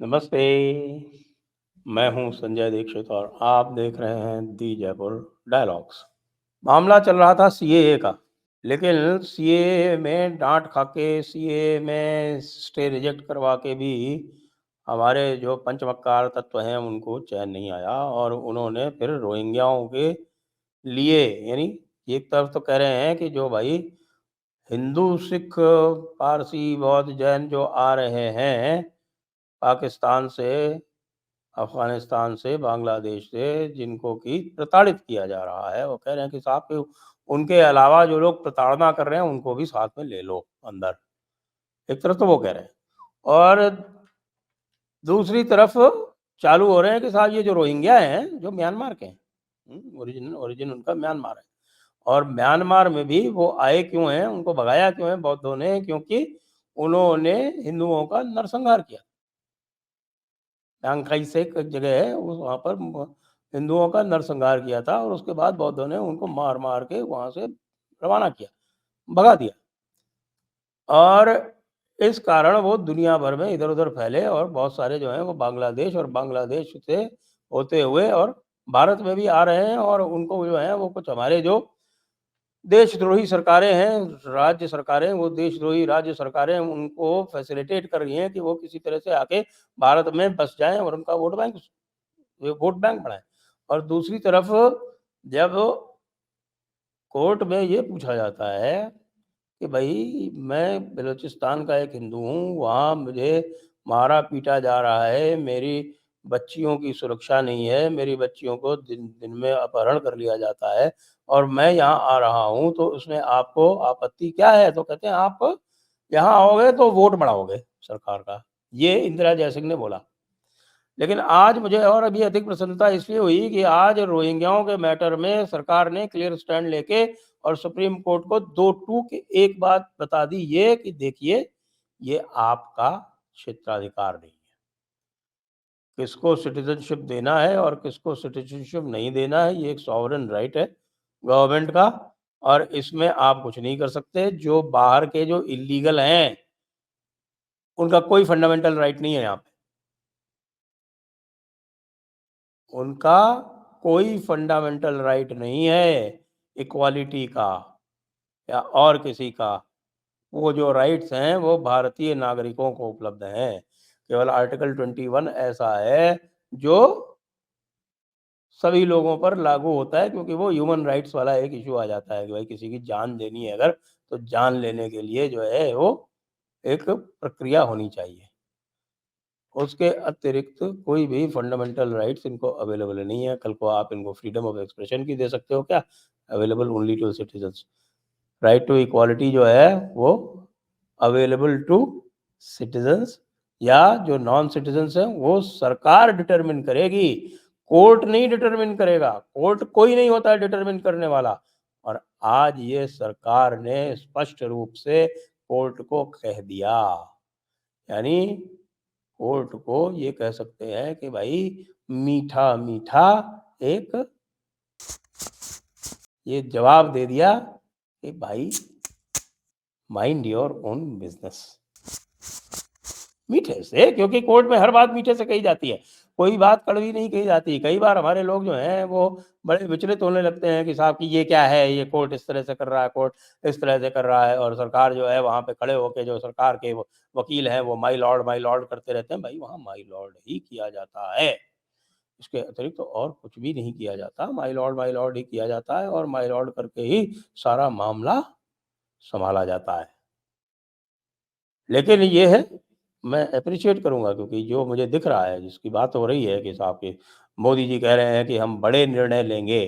नमस्ते, मैं हूँ संजय दीक्षित और आप देख रहे हैं दी जयपुर डायलॉग्स। मामला चल रहा था सीएए का, लेकिन सीएए में डाँट खा के, सीएए में स्टे रिजेक्ट करवा के भी हमारे जो पंचमक्कार तत्व हैं, उनको चैन नहीं आया और उन्होंने फिर रोहिंग्याओं के लिए यानी एक तरफ तो कह रहे हैं कि जो भाई हिंदू, सिख, पारसी, बौद्ध, जैन जो आ रहे हैं पाकिस्तान से, अफ़गानिस्तान से, बांग्लादेश से, जिनको कि प्रताड़ित किया जा रहा है, वो कह रहे हैं कि साहब कि उनके अलावा जो लोग प्रताड़ना कर रहे हैं, उनको भी साथ में ले लो अंदर। एक तरफ तो वो कह रहे हैं और दूसरी तरफ चालू हो रहे हैं कि साहब ये जो रोहिंग्या हैं, जो म्यांमार के हैं, ओरिजिन उनका म्यांमार है और म्यांमार में भी वो आए क्यों हैं, उनको भगाया क्यों है बौद्धों ने? क्योंकि उन्होंने हिंदुओं का नरसंहार किया। यांगकाई से एक जगह है, उस वहाँ पर हिंदुओं का नरसंहार किया था और उसके बाद बौद्धों ने उनको मार-मार के वहाँ से रवाना किया, भगा दिया। और इस कारण वो दुनिया भर में इधर-उधर फैले और बहुत सारे जो हैं वो बांग्लादेश और बांग्लादेश से होते हुए और भारत में भी आ रहे हैं और उनको जो है वो कुछ हमारे जो देशद्रोही सरकारें हैं, राज्य सरकारें, वो देशद्रोही राज्य सरकारें उनको फैसिलिटेट कर रही हैं कि वो किसी तरह से आके भारत में बस जाएँ और उनका वोट बैंक बढ़ाएँ। और दूसरी तरफ जब कोर्ट में ये पूछा जाता है कि भई मैं बलूचिस्तान का एक हिंदू हूँ, वहाँ मुझे मारा-पीटा जा रहा है, मेरी बच्चियों की सुरक्षा नहीं है, मेरी बच्चियों को दिन दिन में अपहरण कर लिया जाता है और मैं यहाँ आ रहा हूँ, तो उसमें आपको आपत्ति क्या है? तो कहते हैं आप यहाँ आओगे तो वोट बढ़ाओगे सरकार का। ये इंदिरा जयसिंह ने बोला। लेकिन आज मुझे और अभी अधिक प्रसन्नता इसलिए हुई कि आज रोहिंग्याओं के मैटर में सरकार ने क्लियर स्टैंड लेके और सुप्रीम कोर्ट को 2 टूक एक बात बता दी ये कि देखिए, ये आपका क्षेत्राधिकार नहीं है। किसको सिटीज़नशिप देना है और किसको सिटीज़नशिप नहीं देना है, ये एक सॉवरेन राइट है गवर्नमेंट का और इसमें आप कुछ नहीं कर सकते। जो बाहर के जो इल्लीगल हैं, उनका कोई फंडामेंटल राइट नहीं है यहाँ पे। उनका कोई फंडामेंटल राइट नहीं है इक्वालिटी का या और किसी का। वो जो राइट्स हैं वो भारतीय नागरिकों को उपलब्ध हैं। केवल आर्टिकल 21 ऐसा है जो सभी लोगों पर लागू होता है क्योंकि वो ह्यूमन राइट्स वाला एक इश्यू आ जाता है कि भाई किसी की जान देनी है अगर, तो जान लेने के लिए जो है वो एक प्रक्रिया होनी चाहिए। उसके अतिरिक्त कोई भी फंडामेंटल राइट्स इनको अवेलेबल नहीं है। कल को आप इनको फ्रीडम ऑफ एक्सप्रेशन की दे सकते हो क्या? Available only to citizens. Right to equality जो है वो अवेलेबल टू सिटीज़न्स या जो नॉन सिटीज़न्स हैं वो सरकार डिटरमिन करेगी। कोर्ट नहीं डिटरमिन करेगा। कोर्ट कोई नहीं होता है डिटरमिन करने वाला। और आज ये सरकार ने स्पष्ट रूप से कोर्ट को कह दिया। यानी कोर्ट को ये कह सकते हैं कि भाई मीठा-मीठा एक ये जवाब दे दिया कि भाई माइंड योर ओन बिज़नेस। मीठे से क्योंकि कोर्ट में हर बात मीठे से कही जाती है। कोई बात कड़वी नहीं कही जाती। कई बार हमारे लोग जो हैं वो बड़े विचलित होने लगते हैं कि साहब कि ये क्या है? ये कोर्ट इस तरह से कर रहा है, कोर्ट इस तरह से कर रहा है और सरकार जो है वहाँ पे खड़े होके जो सरकार के वो वकील हैं वो माय लॉर्ड करते रहते हैं। भाई वहाँ माय लॉर्ड ही किया जाता है। इसके अतिरिक्त तो और कुछ भी नहीं किया जाता। माय लॉर्ड ही किया जाता है और माय लॉर्ड करके ही सारा मामला सँभाला जाता है। लेकिन ये है, मैं एप्रिशिएट करूँगा क्योंकि जो मुझे दिख रहा है, जिसकी बात हो रही है कि साहब कि मोदी जी कह रहे हैं कि हम बड़े निर्णय लेंगे,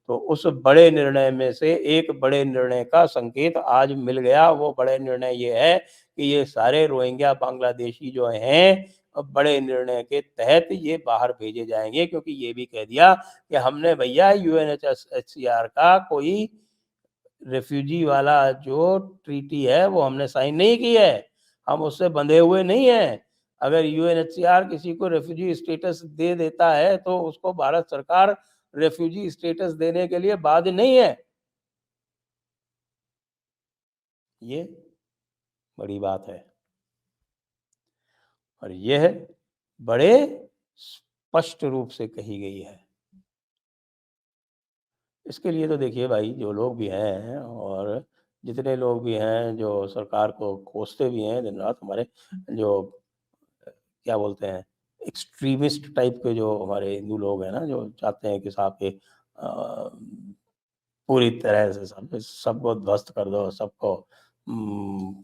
तो उस बड़े निर्णय में से एक बड़े निर्णय का संकेत आज मिल गया। वो बड़े निर्णय ये है कि ये सारे रोहिंग्या बांग्लादेशी जो हैं, बड़े निर्णय के तहत ये बाहर भेजे जाएँगे क्योंकि ये भी कह दिया कि हमने भैया यूएनएचसीआर का कोई रिफ्यूजी वाला जो ट्रीटी है वो हमने साइन नहीं की है। हम उससे बंधे हुए नहीं हैं। अगर यूएनएचसीआर किसी को रिफ्यूजी स्टेटस दे देता है तो उसको भारत सरकार रिफ्यूजी स्टेटस देने के लिए बाध्य नहीं है। ये बड़ी बात है। और ये है बड़े स्पष्ट रूप से कही गई है। इसके लिए तो देखिए भाई, जो लोग भी हैं और जितने लोग भी हैं जो सरकार को कोसते भी हैं दिन-रात, हमारे जो क्या बोलते हैं, एक्सट्रीमिस्ट टाइप के जो हमारे हिंदू लोग हैं ना, जो चाहते हैं कि साहब के पूरी तरह से सब सबको ध्वस्त कर दो, सबको उम,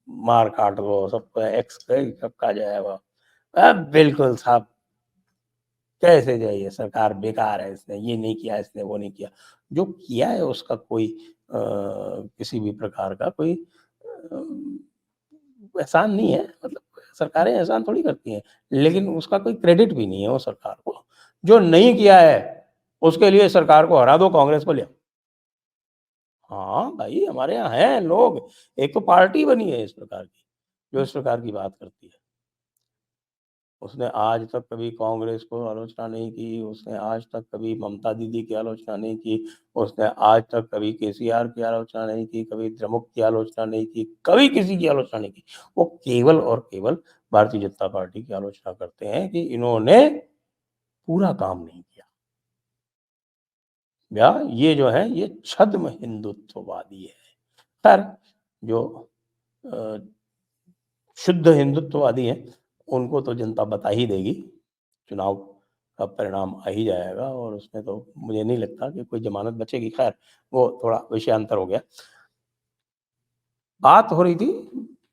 मार काट दो, सबको एक्स सबका जो है वो बिल्कुल साहब, कैसे जो है ये सरकार बेकार है, इसने ये नहीं किया, इसने वो नहीं किया। जो किया है उसका कोई किसी भी प्रकार का कोई एहसान नहीं है, मतलब सरकारें एहसान थोड़ी करती हैं, लेकिन उसका कोई क्रेडिट भी नहीं है वो सरकार को। जो नहीं किया है, उसके लिए सरकार को हरा दो, कांग्रेस को ले आओ। हाँ, भाई हमारे यहाँ हैं लोग, एक तो पार्टी बनी है इस प्रकार की, जो इस प्रकार की बात करती है। उसने आज तक कभी कांग्रेस को आलोचना नहीं की, उसने आज तक कभी ममता दीदी की आलोचना नहीं की, उसने आज तक कभी केसीआर की आलोचना नहीं की, कभी द्रमुक की आलोचना नहीं की, कभी किसी की आलोचना नहीं की। वो केवल और केवल भारतीय जनता पार्टी की आलोचना करते हैं कि इन्होंने पूरा काम नहीं किया। या ये जो है ये छद्म हिंदुत्ववादी है। खैर, जो अ, शुद्ध हिंदुत्ववादी हैं, उनको तो जनता बता ही देगी। चुनाव का परिणाम आ ही जाएगा और उसमें तो मुझे नहीं लगता कि कोई ज़मानत बचेगी। ख़ैर, वो थोड़ा विषयांतर हो गया। बात हो रही थी,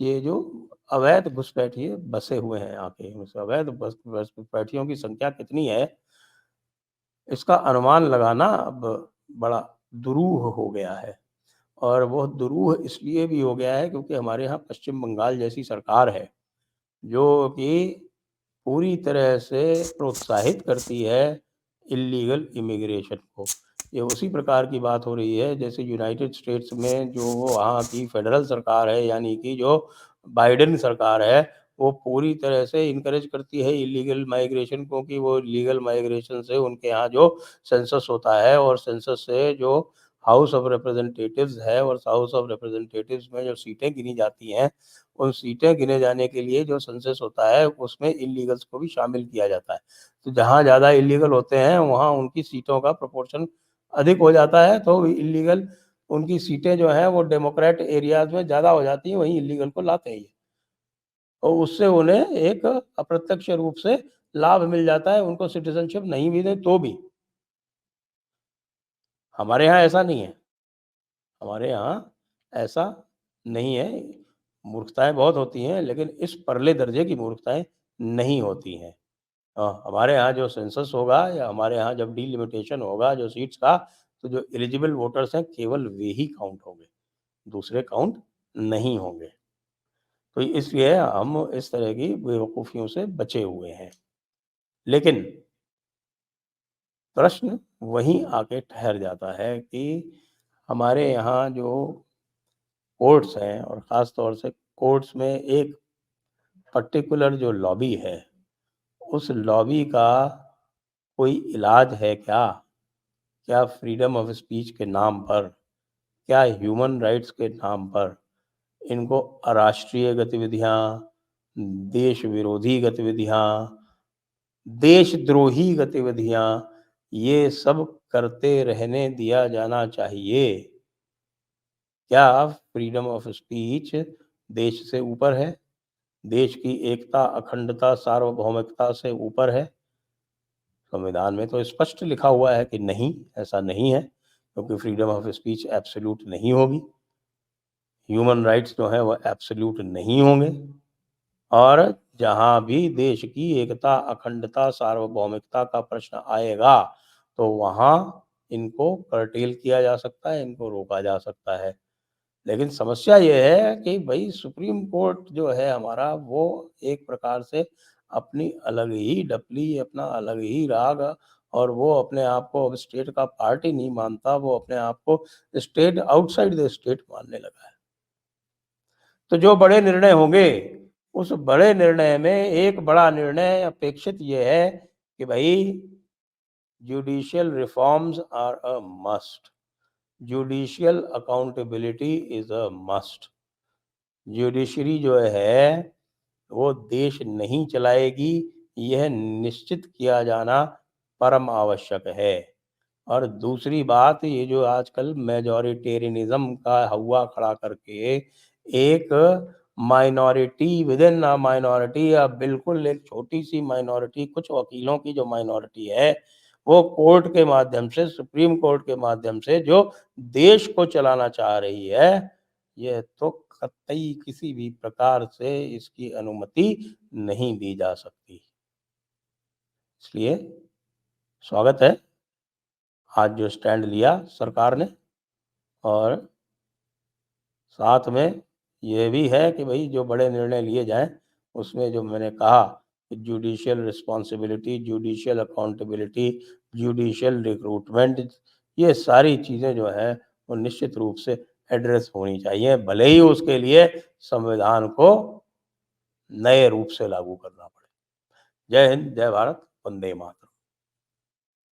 ये जो अवैध घुसपैठिए बसे हुए हैं आके, उस अवैध घुसपैठियों की संख्या कितनी है, इसका अनुमान लगाना अब बड़ा दुरूह हो गया है। और वो दुरूह इसलिए भी हो गया है क्योंकि हमारे यहाँ पश्चिम बंगाल जैसी सरकार है, जो कि पूरी तरह से प्रोत्साहित करती है इल्लीगल इमिग्रेशन को। ये उसी प्रकार की बात हो रही है जैसे यूनाइटेड स्टेट्स में जो वहाँ की फेडरल सरकार है, यानी कि जो बाइडेन सरकार है, वो पूरी तरह से इनकरेज करती है इल्लीगल माइग्रेशन को, कि वो लीगल माइग्रेशन से उनके यहाँ जो सेंसस होता है और सेंसस से जो हाउस ऑफ रिप्रेजेंटेटिव्स है और हाउस ऑफ रिप्रेजेंटेटिव्स में जो सीटें गिनी जाती हैं, उन सीटें गिने जाने के लिए जो सेंसस होता है उसमें इल्लीगल्स को भी शामिल किया जाता है। तो जहाँ ज़्यादा इल्लीगल होते हैं वहाँ उनकी सीटों का प्रोपोर्शन अधिक हो जाता है, तो इल्लीगल उनकी सीटें जो हैं वो डेमोक्रेट एरियाज़ में ज़्यादा हो जाती हैं, वहीं इल्लीगल को लाते हैं ये। और उससे उन्हें एक अप्रत्यक्ष रूप से लाभ मिल जाता है, उनको सिटीज़नशिप नहीं भी दें तो भी। हमारे यहाँ ऐसा नहीं है। हमारे यहाँ ऐसा नहीं है। मूर्खताएँ बहुत होती हैं, लेकिन इस परले दर्जे की मूर्खताएँ नहीं होती हैं। हमारे यहाँ जो सेंसस होगा या हमारे यहाँ जब डिलिमिटेशन होगा जो सीट्स का, तो जो एलिजिबल वोटर्स हैं केवल वे ही काउंट होंगे, दूसरे काउंट नहीं होंगे। तो इसलिए हम इस तरह की बेवकूफ़ियों से बचे हुए हैं। लेकिन प्रश्न वहीं आके ठहर जाता है कि हमारे यहाँ जो कोर्ट्स हैं और ख़ास तौर से कोर्ट्स में एक पर्टिकुलर जो लॉबी है, उस लॉबी का कोई इलाज है क्या? क्या फ्रीडम ऑफ स्पीच के नाम पर, क्या ह्यूमन राइट्स के नाम पर इनको अराष्ट्रीय गतिविधियाँ, देश विरोधी गतिविधियाँ, देशद्रोही गतिविधियाँ, ये सब करते रहने दिया जाना चाहिए? क्या फ्रीडम ऑफ स्पीच देश से ऊपर है? देश की एकता, अखंडता, सार्वभौमिकता से ऊपर है? संविधान में तो स्पष्ट लिखा हुआ है कि नहीं, ऐसा नहीं है, क्योंकि फ्रीडम ऑफ स्पीच एब्सोल्यूट नहीं होगी। ह्यूमन राइट्स जो हैं वो एब्सोल्यूट नहीं होंगे और जहाँ भी देश की एकता, अखंडता, सार्वभौमिकता का प्रश्न आएगा, तो वहाँ इनको कर्टेल किया जा सकता है, इनको रोका जा सकता है। लेकिन समस्या ये है कि भई सुप्रीम कोर्ट जो है हमारा, वो एक प्रकार से अपनी अलग ही डफली, अपना अलग ही राग, और वो अपने आप को अब स्टेट का पार्ट ही नहीं मानता, वो अपने आप को स्टेट आउटसाइड द स्टेट मानने लगा है। तो जो बड़े निर्णय होंगे, उस बड़े निर्णय में एक बड़ा निर्णय अपेक्षित ये है कि भई judicial reforms are a must, judicial accountability is a must. Judiciary जो है वो देश नहीं चलाएगी, यह निश्चित किया जाना परम आवश्यक है। और दूसरी बात, ये जो आजकल मैजॉरिटेरियनिज़्म का हौवा खड़ा करके एक माइनॉरिटी विदिन अ माइनॉरिटी या बिल्कुल एक छोटी-सी माइनॉरिटी, कुछ वकीलों की जो माइनॉरिटी है, वो कोर्ट के माध्यम से, सुप्रीम कोर्ट के माध्यम से जो देश को चलाना चाह रही है, यह तो कतई किसी भी प्रकार से इसकी अनुमति नहीं दी जा सकती। इसलिए स्वागत है आज जो स्टैंड लिया सरकार ने, और साथ में ये भी है कि भई जो बड़े निर्णय लिए जाएँ, उसमें जो मैंने कहा कि judicial responsibility, judicial accountability, judicial recruitment, ये सारी चीज़ें जो हैं, वो निश्चित रूप से एड्रेस होनी चाहिए, भले ही उसके लिए संविधान को नए रूप से लागू करना पड़े। जय हिंद, जय भारत, वंदे मातरम।